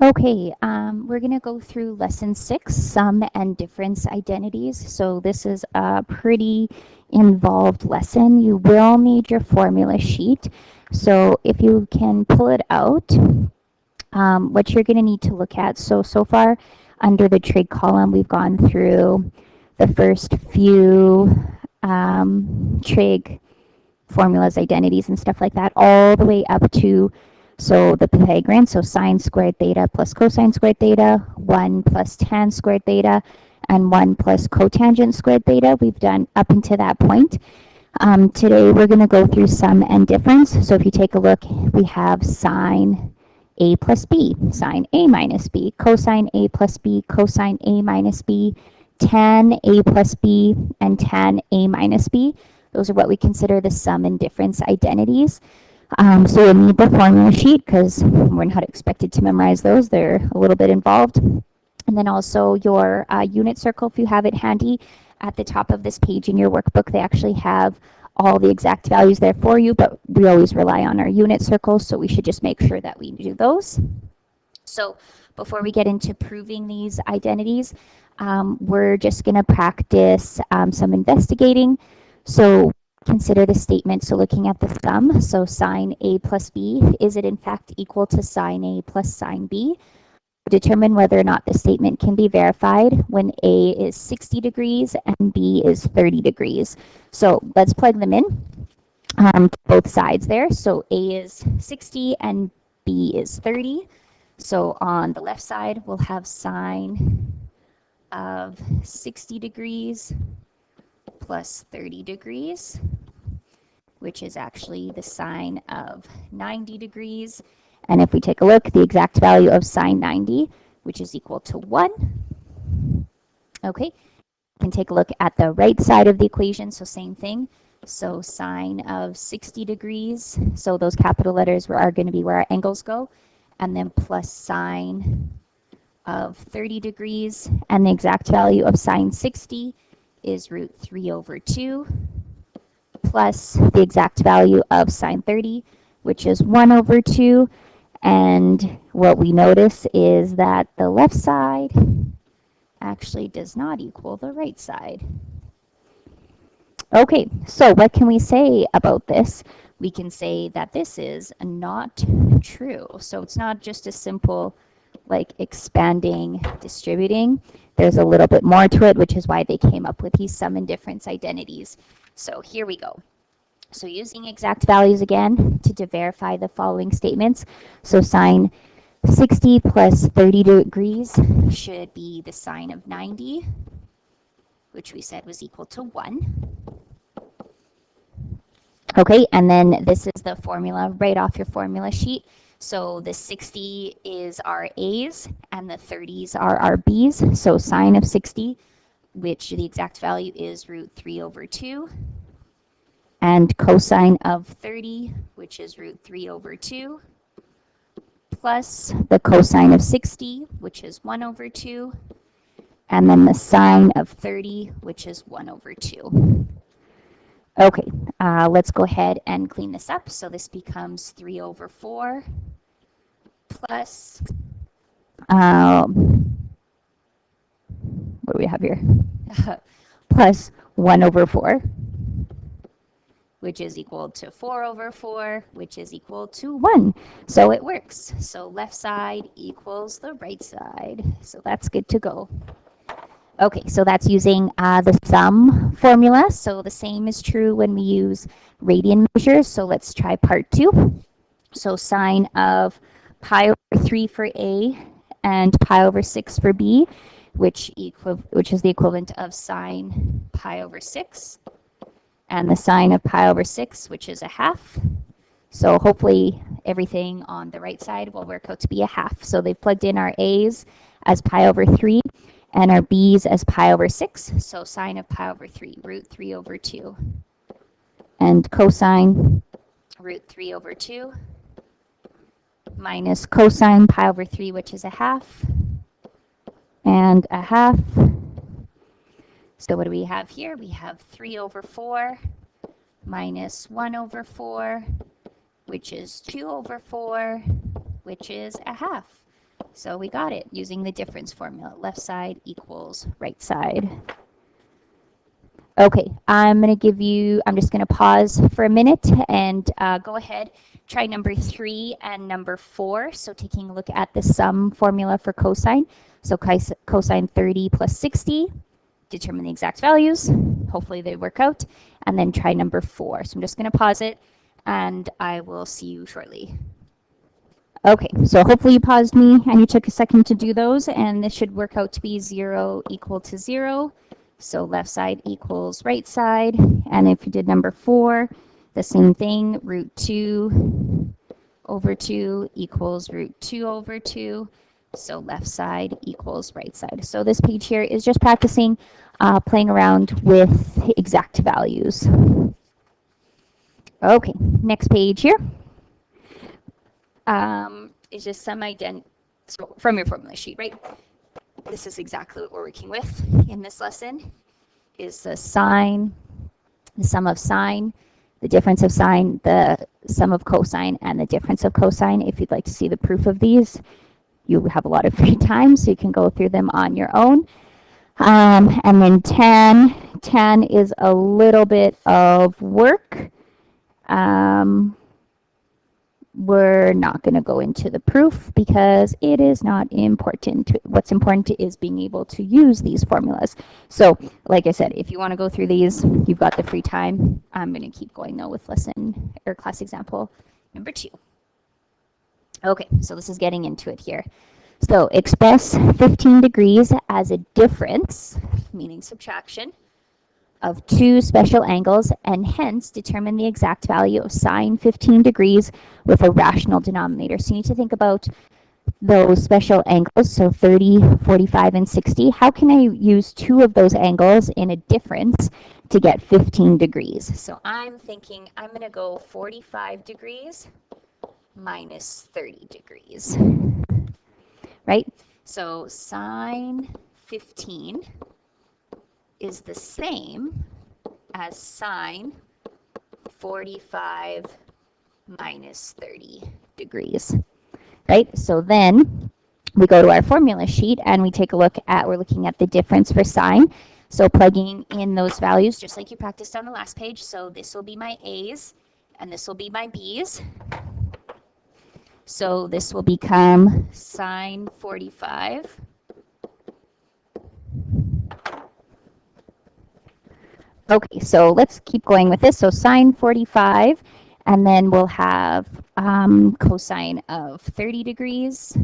Okay, we're going to go through lesson 6, sum and difference identities. So this is a pretty involved lesson. You will need your formula sheet. So if you can pull it out, what you're going to need to look at. So far under the trig column, we've gone through the first few trig formulas, identities, and stuff like that, all the way up to, so the Pythagorean, so sine squared theta plus cosine squared theta, 1 plus tan squared theta, and 1 plus cotangent squared theta. We've done up until that point. Today we're going to go through sum and difference. So if you take a look, we have sine a plus b, sine a minus b, cosine a plus b, cosine a minus b, tan a plus b, and tan a minus b. Those are what we consider the sum and difference identities. So you'll need the formula sheet because we're not expected to memorize those. They're a little bit involved. And then also your unit circle, if you have it handy. At the top of this page in your workbook, they actually have all the exact values there for you, but we always rely on our unit circles, so we should just make sure that we do those. So before we get into proving these identities, we're just going to practice some investigating. So consider the statement, so looking at the sum, so sine a plus b, is it in fact equal to sine a plus sine b? Determine whether or not the statement can be verified when a is 60 degrees and b is 30 degrees. So let's plug them in both sides there. So a is 60 and b is 30. So on the left side, we'll have sine of 60 degrees plus 30 degrees, which is actually the sine of 90 degrees. And if we take a look, the exact value of sine 90, which is equal to 1. Okay, we can take a look at the right side of the equation, so same thing. So sine of 60 degrees, so those capital letters are going to be where our angles go, and then plus sine of 30 degrees, and the exact value of sine 60 is root 3 over 2, plus the exact value of sine 30, which is 1 over 2. And what we notice is that the left side actually does not equal the right side. Okay, so what can we say about this? We can say that this is not true. So it's not just a simple like expanding, distributing. There's a little bit more to it, which is why they came up with these sum and difference identities. So here we go. So using exact values again to verify the following statements. So sine 60 plus 30 degrees should be the sine of 90, which we said was equal to 1. Okay, and then this is the formula right off your formula sheet. So the 60 is our A's and the 30s are our B's. So sine of 60, which the exact value is root 3 over 2. And cosine of 30, which is root 3 over 2, plus the cosine of 60, which is 1 over 2, and then the sine of 30, which is 1 over 2. Okay, let's go ahead and clean this up. So this becomes 3 over 4 plus, what do we have here? Plus 1 over 4. Which is equal to 4 over 4, which is equal to 1. So it works. So left side equals the right side. So that's good to go. Okay, so that's using the sum formula. So the same is true when we use radian measures. So let's try part 2. So sine of pi over 3 for A and pi over 6 for B, which is the equivalent of sine pi over 6. And the sine of pi over 6, which is a half. So hopefully everything on the right side will work out to be a half. So they've plugged in our A's as pi over 3 and our B's as pi over 6. So sine of pi over 3, root 3 over 2. And cosine, root 3 over 2, minus cosine pi over 3, which is a half, and a half. So what do we have here? We have 3 over 4 minus 1 over 4, which is 2 over 4, which is a half. So we got it using the difference formula. Left side equals right side. Okay, I'm just going to pause for a minute and go ahead, try number 3 and number 4. So taking a look at the sum formula for cosine. So cosine 30 plus 60, determine the exact values. Hopefully they work out. And then try number 4. So I'm just going to pause it and I will see you shortly. Okay, so hopefully you paused me and you took a second to do those, and this should work out to be 0 equal to 0. So left side equals right side. And if you did number 4, the same thing, root 2 over 2 equals root 2 over 2. So left side equals right side. So this page here is just practicing playing around with exact values. Okay, next page here. Is just some so from your formula sheet, right? This is exactly what we're working with in this lesson, is the sine, the sum of sine, the difference of sine, the sum of cosine, and the difference of cosine. If you'd like to see the proof of these, you have a lot of free time, so you can go through them on your own. And then tan is a little bit of work. We're not going to go into the proof because it is not important. What's important is being able to use these formulas. So, like I said, if you want to go through these, you've got the free time. I'm going to keep going though with lesson or class example number 2. Okay, so this is getting into it here. So express 15 degrees as a difference, meaning subtraction, of 2 special angles, and hence determine the exact value of sine 15 degrees with a rational denominator. So you need to think about those special angles, so 30, 45, and 60. How can I use 2 of those angles in a difference to get 15 degrees? So I'm thinking I'm going to go 45 degrees minus 30 degrees, right? So sine 15 is the same as sine 45 minus 30 degrees, right? So then we go to our formula sheet and we take a look at, we're looking at the difference for sine. So plugging in those values just like you practiced on the last page. So this will be my A's and this will be my B's. So this will become sine 45 Okay, so let's keep going with this. So sine 45, and then we'll have cosine of 30 degrees.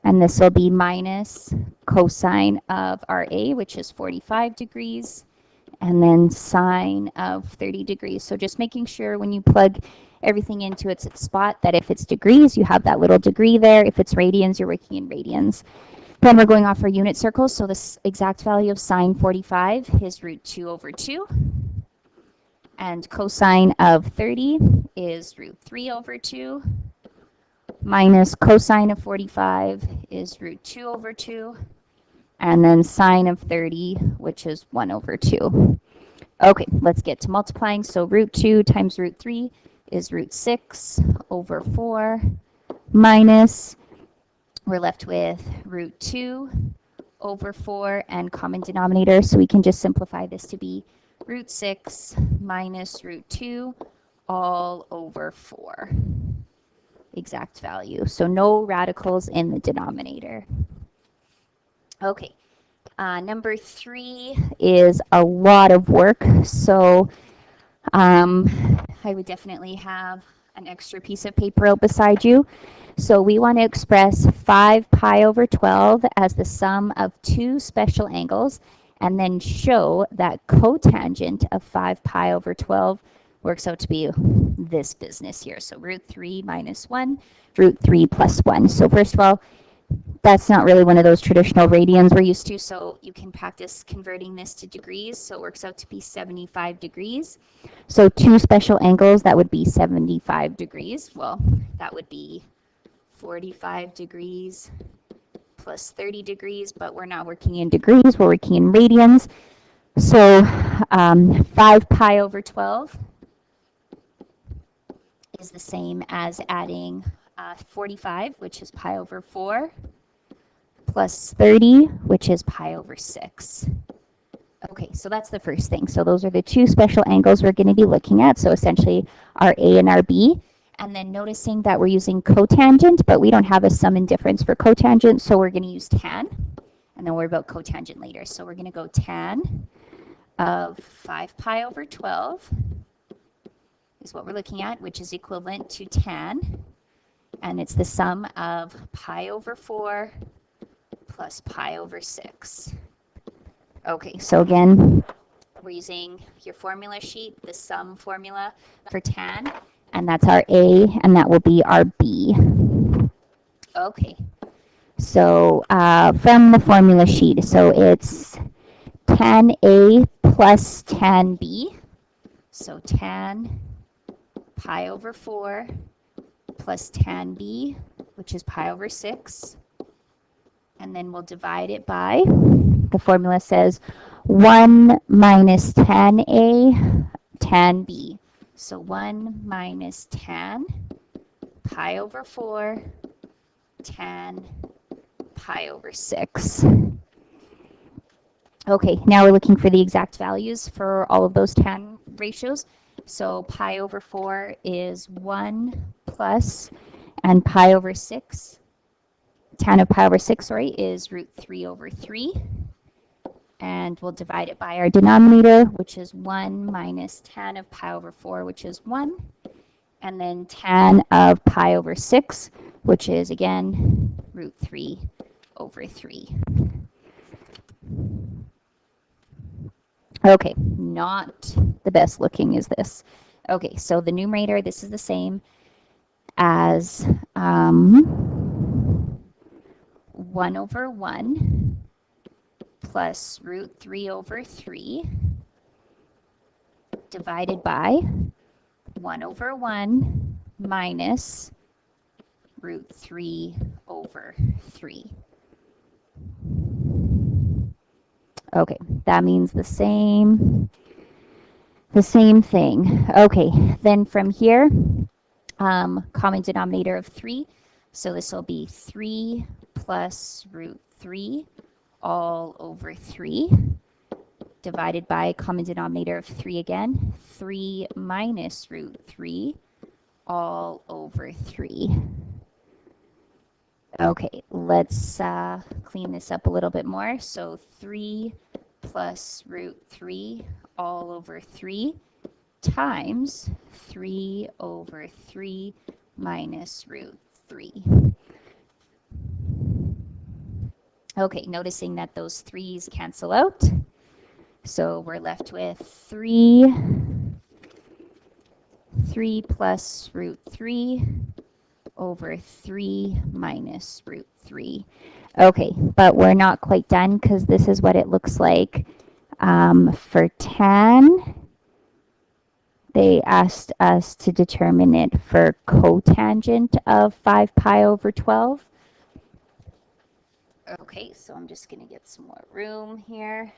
And this will be minus cosine of our A, which is 45 degrees. And then sine of 30 degrees. So just making sure when you plug everything into its spot that if it's degrees, you have that little degree there. If it's radians, you're working in radians. Then we're going off our unit circles, so this exact value of sine 45 is root 2 over 2. And cosine of 30 is root 3 over 2. Minus cosine of 45 is root 2 over 2. And then sine of 30, which is 1 over 2. Okay, let's get to multiplying. So root 2 times root 3 is root 6 over 4 minus, we're left with root 2 over 4 and common denominator, so we can just simplify this to be root 6 minus root 2 all over 4. Exact value. So no radicals in the denominator. Okay, number 3 is a lot of work, so I would definitely have an extra piece of paper out beside you. So we want to express 5 pi over 12 as the sum of 2 special angles, and then show that cotangent of 5 pi over 12 works out to be this business here. So root 3 minus 1, root 3 plus 1. So first of all, that's not really one of those traditional radians we're used to, so you can practice converting this to degrees. So it works out to be 75 degrees. So 2 special angles, that would be 75 degrees. Well, that would be 45 degrees plus 30 degrees, but we're not working in degrees, we're working in radians. So 5 pi over 12 is the same as adding 45, which is pi over 4, plus 30, which is pi over 6. Okay, so that's the first thing. So those are the two special angles we're going to be looking at. So essentially our A and our B. And then noticing that we're using cotangent, but we don't have a sum and difference for cotangent, so we're going to use tan. And then we'll worry about cotangent later. So we're going to go tan of 5 pi over 12 is what we're looking at, which is equivalent to tan. And it's the sum of pi over 4 plus pi over 6. Okay, so again, we're using your formula sheet, the sum formula for tan, and that's our A, and that will be our B. Okay, so from the formula sheet, so it's tan A plus tan B, so tan pi over 4 plus tan B, which is pi over 6, and then we'll divide it by, the formula says 1 minus tan A, tan B. So 1 minus tan pi over 4, tan pi over 6. Okay, now we're looking for the exact values for all of those tan ratios. So pi over 4 is 1 plus, and pi over 6, tan of pi over 6, sorry, is root 3 over 3. And we'll divide it by our denominator, which is 1 minus tan of pi over 4, which is 1. And then tan of pi over 6, which is, again, root 3 over 3. Okay, not the best looking is this. Okay, so the numerator, this is the same as 1 over 1 plus root 3 over 3 divided by 1 over 1 minus root 3 over 3. Okay, that means the same thing. Okay, then from here, common denominator of 3. So this will be 3 plus root 3 all over 3 divided by common denominator of 3 again, 3 minus root 3 all over 3. Okay, let's clean this up a little bit more. So 3 plus root 3 all over 3 times 3 over 3 minus root 3. Okay, noticing that those 3's cancel out. So we're left with 3 plus root 3 over 3 minus root 3. Okay, but we're not quite done because this is what it looks like for tan. They asked us to determine it for cotangent of 5 pi over 12. Okay, so I'm just going to get some more room here.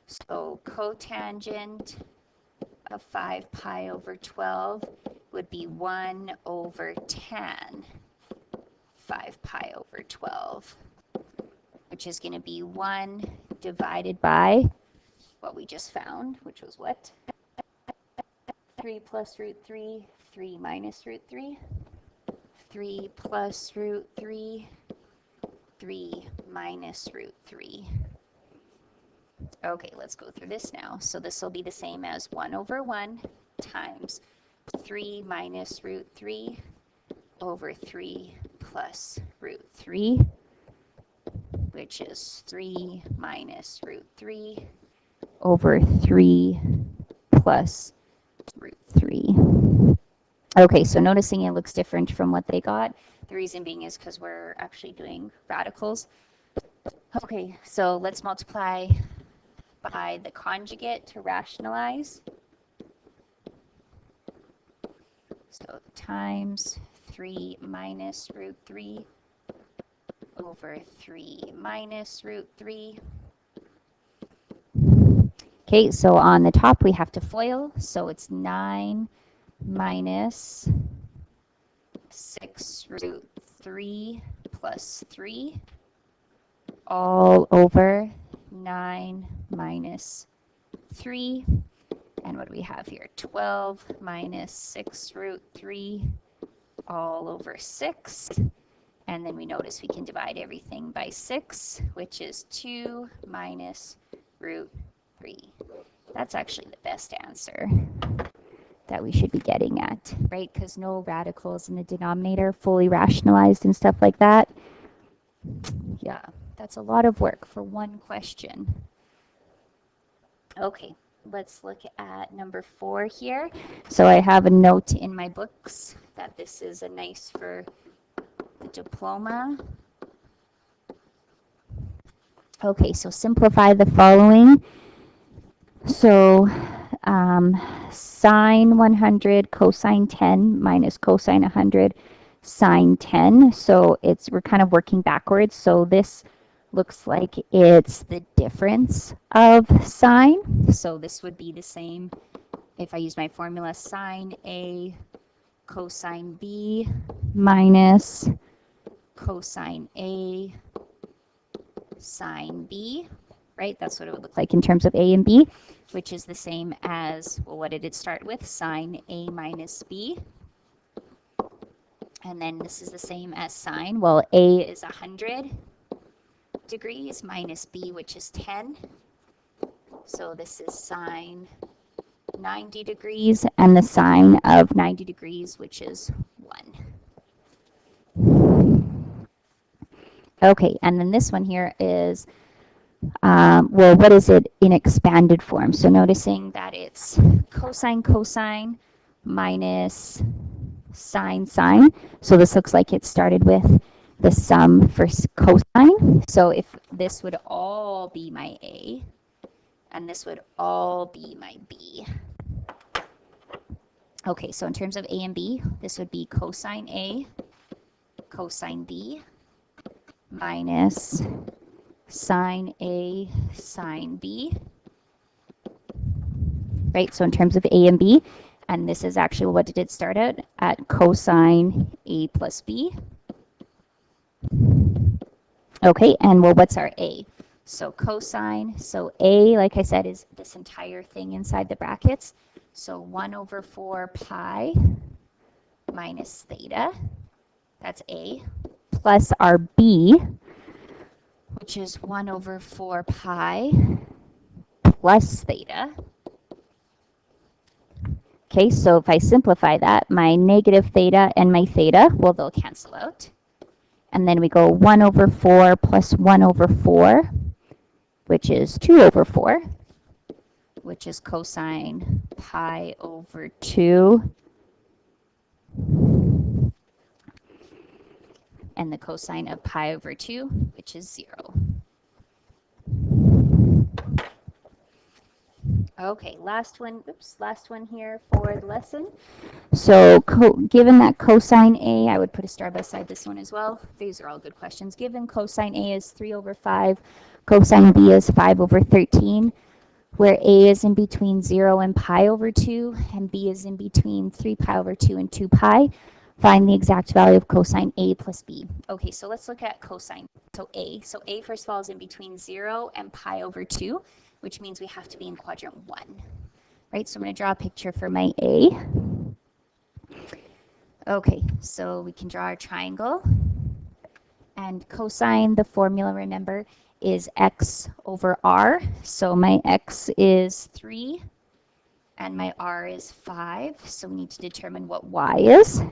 So cotangent of 5 pi over 12 would be 1 over tan 5 pi over 12, which is going to be 1 divided by what we just found, which was what? 3 plus root 3, 3 minus root 3, 3 plus root 3, 3 minus root 3. Okay, let's go through this now. So this will be the same as 1 over 1 times 3 minus root 3 over 3 plus root 3, which is 3 minus root 3 over 3 plus root 3. Okay, so noticing it looks different from what they got. The reason being is because we're actually doing radicals. Okay, so let's multiply by the conjugate to rationalize. So times 3 minus root 3 over 3 minus root 3. Okay, so on the top we have to FOIL, so it's 9 minus 6 root 3 plus 3 all over 9 minus 3. And what do we have here? 12 minus 6 root 3 all over 6. And then we notice we can divide everything by 6, which is 2 minus root 3. That's actually the best answer that we should be getting at, right? Because no radicals in the denominator, fully rationalized and stuff like that. Yeah, that's a lot of work for one question. Okay, let's look at number 4 here. So I have a note in my books that this is a nice for the diploma. Okay, so simplify the following. So sine 100 cosine 10 minus cosine 100 sine 10. So we're kind of working backwards. So this looks like it's the difference of sine. So this would be the same if I use my formula, sine A cosine B minus cosine A sine B, right? That's what it would look like in terms of A and B, which is the same as, well, what did it start with? Sine A minus B. And then this is the same as sine. Well, A is 100 degrees minus B, which is 10. So this is sine 90 degrees, and the sine of 90 degrees, which is 1. Okay, and then this one here is, well, what is it in expanded form? So noticing that it's cosine cosine minus sine sine. So this looks like it started with the sum for cosine. So if this would all be my A, and this would all be my B. Okay, so in terms of A and B, this would be cosine A, cosine B, minus sine A, sine B. Right, so in terms of A and B, and this is actually, what did it start at cosine A plus B. Okay, and well, what's our A? So cosine, so A, like I said, is this entire thing inside the brackets. So 1 over 4 pi minus theta, that's A, plus our B, which is 1 over 4 pi plus theta. Okay, so if I simplify that, my negative theta and my theta, well, they'll cancel out. And then we go 1 over 4 plus 1 over 4, which is 2 over 4, which is cosine pi over 2. And the cosine of pi over 2, which is 0. Okay, last one here for the lesson. So given that cosine A, I would put a star beside this one as well. These are all good questions. Given cosine A is 3 over 5, cosine B is 5 over 13, where A is in between 0 and pi over 2, and B is in between 3 pi over 2 and 2 pi, find the exact value of cosine A plus B. Okay, so let's look at cosine. So A, first of all, is in between 0 and pi over 2, which means we have to be in quadrant 1. Right, so I'm going to draw a picture for my A. Okay, so we can draw our triangle. And cosine, the formula, remember, is x over r. So my x is 3, and my r is 5. So we need to determine what y is.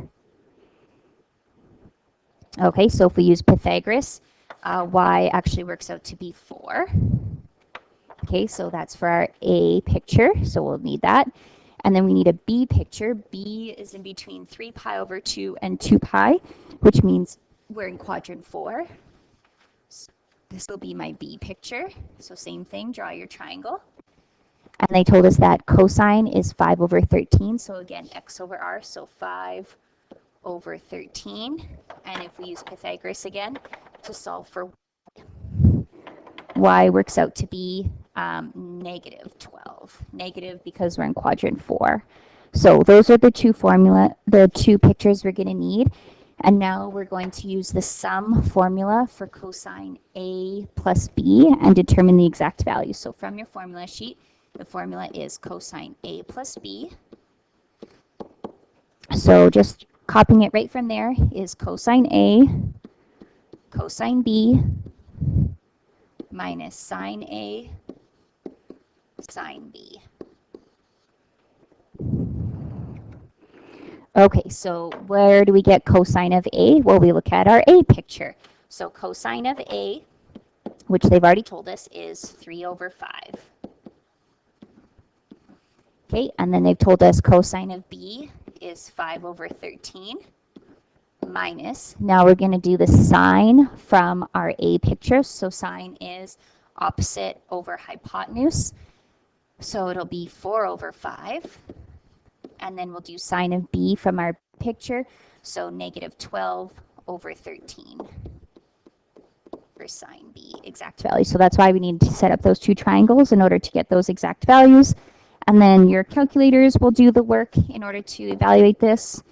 Okay, so if we use Pythagoras, y actually works out to be 4. Okay, so that's for our A picture, so we'll need that. And then we need a B picture. B is in between 3 pi over 2 and 2 pi, which means we're in quadrant 4. So this will be my B picture. So same thing, draw your triangle. And they told us that cosine is 5 over 13. So again, x over r, so 5 over 13. And if we use Pythagoras again to solve for y works out to be negative 12. Negative because we're in quadrant 4. So those are the two pictures we're going to need. And now we're going to use the sum formula for cosine A plus B and determine the exact value. So from your formula sheet, the formula is cosine A plus B. So just copying it right from there is cosine A, cosine B, minus sine A, sine B. Okay, so where do we get cosine of A? Well, we look at our A picture. So cosine of A, which they've already told us, is 3 over 5. Okay, and then they've told us cosine of B is 5 over 13 minus, now we're going to do the sine from our A picture. So sine is opposite over hypotenuse. So it'll be 4 over 5. And then we'll do sine of B from our picture. So negative 12 over 13 for sine B exact value. So that's why we need to set up those two triangles in order to get those exact values. And then your calculators will do the work in order to evaluate this.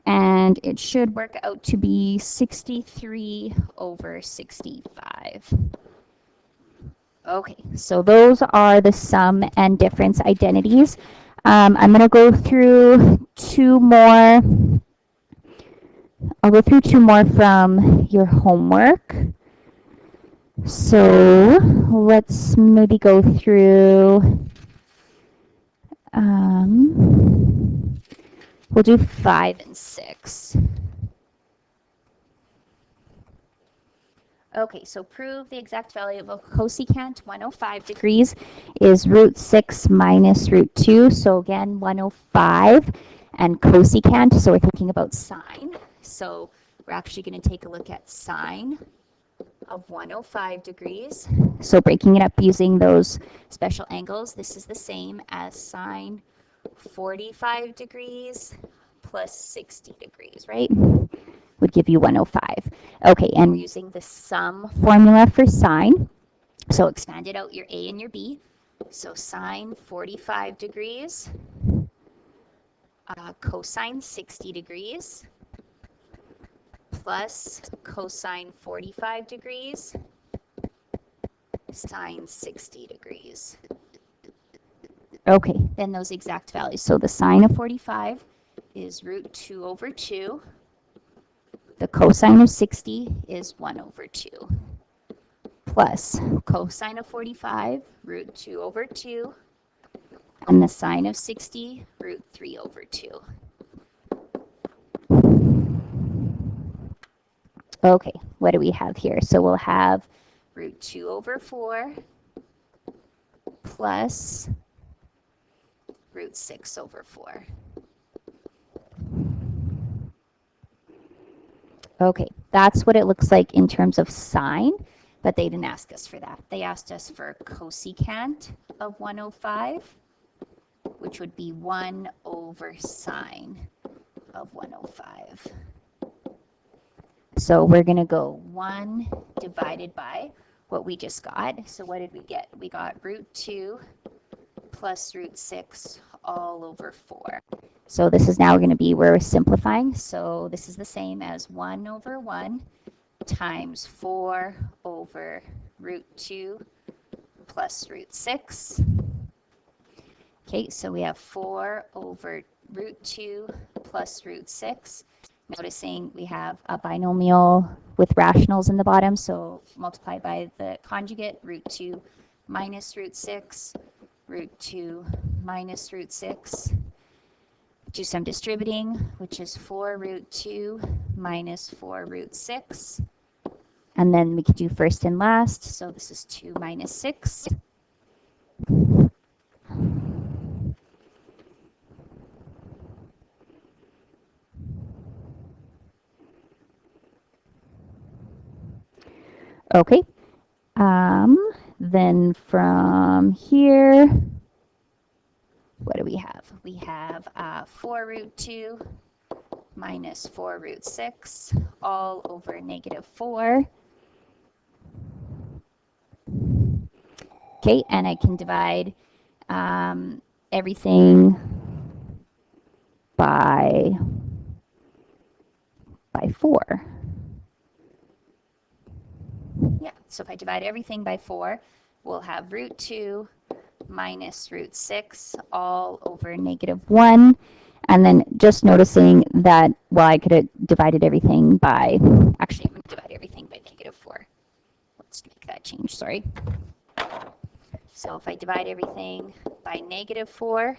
And it should work out to be 63 over 65. Okay, so those are the sum and difference identities. I'm going to go through two more. I'll go through two more from your homework. So let's maybe go through. We'll do 5 and 6. Okay, so prove the exact value of a cosecant 105 degrees is root 6 minus root 2. So again, 105 and cosecant. So we're thinking about sine. So we're actually going to take a look at sine of 105 degrees. So breaking it up using those special angles, this is the same as sine 45 degrees plus 60 degrees, right? Would give you 105. Okay, and we're using the sum formula for sine. So expand it out your A and your B. So sine 45 degrees, cosine 60 degrees, plus cosine 45 degrees, sine 60 degrees. Okay, then those exact values. So the sine of 45 is root 2 over 2. The cosine of 60 is 1 over 2. Plus cosine of 45, root 2 over 2. And the sine of 60, root 3 over 2. Okay, what do we have here? So we'll have root 2 over 4 plus root 6 over 4. Okay, that's what it looks like in terms of sine, but they didn't ask us for that. They asked us for cosecant of 105, which would be 1 over sine of 105. So we're going to go 1 divided by what we just got. So what did we get? We got root 2 plus root 6 all over 4. So this is now going to be where we're simplifying. So this is the same as 1 over 1 times 4 over root 2 plus root 6. Okay, so we have 4 over root 2 plus root 6. Noticing we have a binomial with rationals in the bottom, so multiply by the conjugate, root 2 minus root 6, root 2 minus root 6. Do some distributing, which is 4 root 2 minus 4 root 6. And then we could do first and last, so this is 2 minus 6. Okay, then from here, what do we have? We have 4 root 2 minus 4 root 6 all over negative 4. Okay, and I can divide everything by 4. Yeah, so if I divide everything by 4, we'll have root 2 minus root 6 all over -1. And then just noticing that, well, I could have divided everything by, actually, I'm going to divide everything by -4. Let's make that change, sorry. So if I divide everything by -4,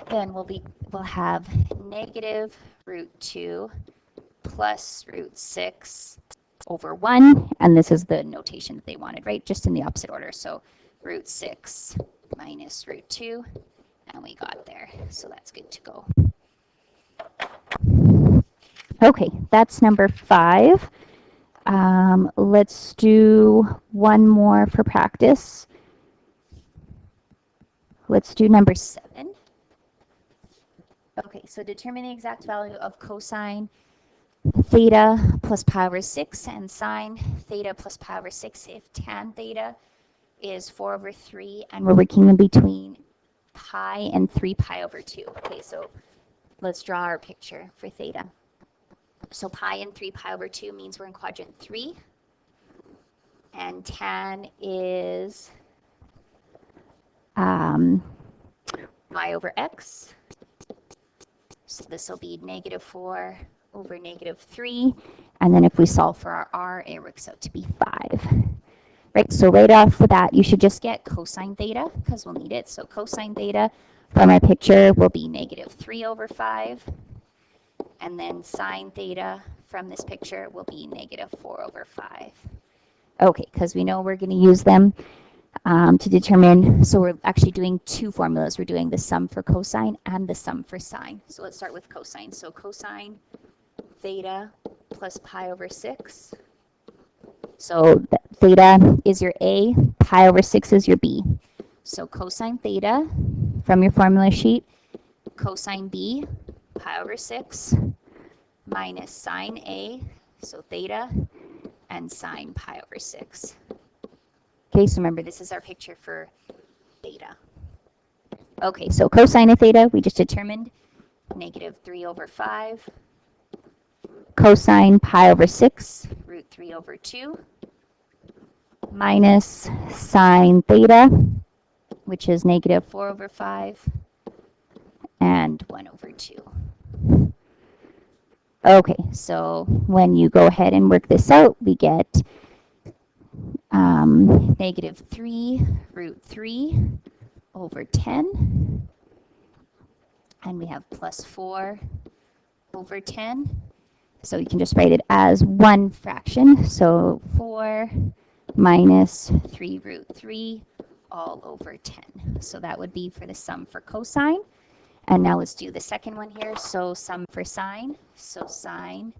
then we'll have negative root 2 plus root 6 over 1, and this is the notation that they wanted, right? Just in the opposite order. So root 6 minus root 2, and we got there. So that's good to go. Okay, that's number 5. Let's do one more for practice. Let's do number 7. Okay, so determine the exact value of cosine theta plus pi over 6 and sine theta plus pi over 6 if tan theta is 4 over 3 and we're working in between pi and 3 pi over 2. Okay, so let's draw our picture for theta. So pi and 3 pi over 2 means we're in quadrant 3. And tan is y over x. So this will be -4 over -3. And then if we solve for our r, it works out to be 5. Right, so right off the bat, you should just get cosine theta because we'll need it. So cosine theta from our picture will be -3 over 5. And then sine theta from this picture will be -4 over 5. Okay, because we know we're going to use them to determine, so we're actually doing 2 formulas. We're doing the sum for cosine and the sum for sine. So let's start with cosine. So cosine theta plus pi over 6. So theta is your A, pi over 6 is your B. So cosine theta from your formula sheet, cosine B, pi over 6, minus sine A, so theta, and sine pi over 6. Okay, so remember, this is our picture for theta. Okay, so cosine of theta, we just determined -3 over 5. Cosine pi over 6, root 3 over 2, minus sine theta, which is -4 over 5, and 1 over 2. Okay, so when you go ahead and work this out, we get -3 root 3 over 10, and we have plus 4 over 10. So you can just write it as one fraction. So 4 minus 3 root 3 all over 10. So that would be for the sum for cosine. And now let's do the second one here. So sum for sine. So sine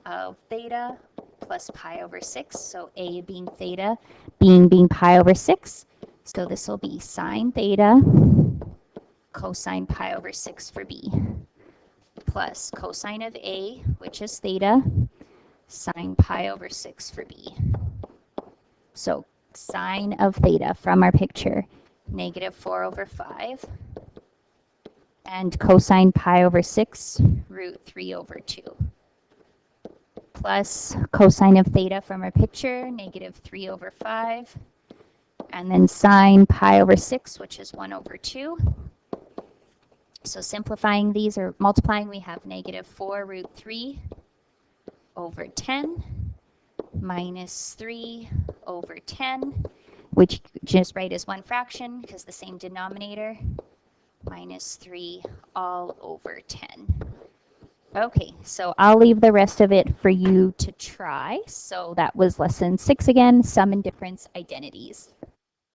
of theta plus pi over 6. So A being theta, being pi over 6. So this will be sine theta cosine pi over 6 for B, plus cosine of A, which is theta, sine pi over 6 for B. So sine of theta from our picture, -4 over 5, and cosine pi over 6, root 3 over 2, plus cosine of theta from our picture, -3 over 5, and then sine pi over 6, which is 1 over 2. So simplifying these or multiplying, we have -4 root 3 over 10 minus 3 over 10, which just write as one fraction because the same denominator, minus 3 all over 10. Okay, so I'll leave the rest of it for you to try. So that was lesson 6 again, sum and difference identities.